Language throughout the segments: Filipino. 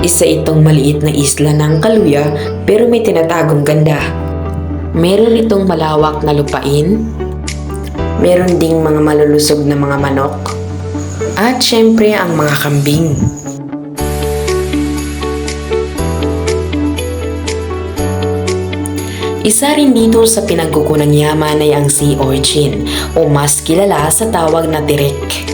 Isa itong maliit na isla ng Kaluya pero may tinatagong ganda. Meron itong malawak na lupain, meron ding mga malulusog na mga manok, at syempre ang mga kambing. Isa rin dito sa pinagkukunan yaman ay ang sea urchin o mas kilala sa tawag na tirik.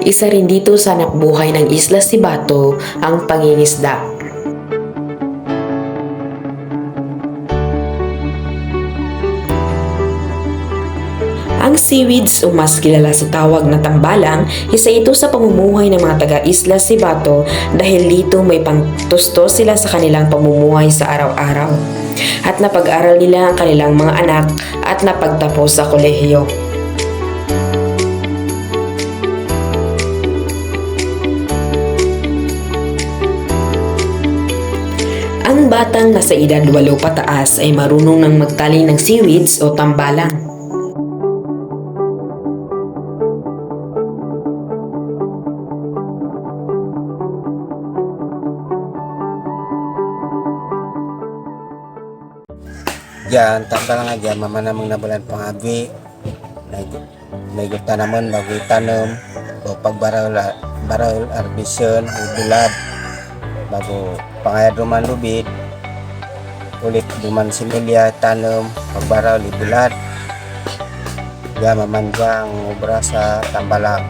Isa rin dito sa hanapbuhay ng Isla Sibato ang pangingisda. Ang seaweeds o mas kilala sa tawag na tambalang, isa ito sa pamumuhay ng mga taga-Isla Sibato dahil dito may pangtusto sila sa kanilang pamumuhay sa araw-araw. At napag-aral nila ang kanilang mga anak at napagtapos sa kolehiyo. Ang batang nasa edad 8 pataas ay marunong nang magtali ng seaweeds o tambalang. Diyan, tambalang nga dyan, mamanamang nabulan pangabi. May guta naman bago itanong o pagbaral arbisyon o bulad bago pangayad ruman lubid ulit duman similya tanom pagbaral ibulad diyan mamanja ang obra sa tambalang.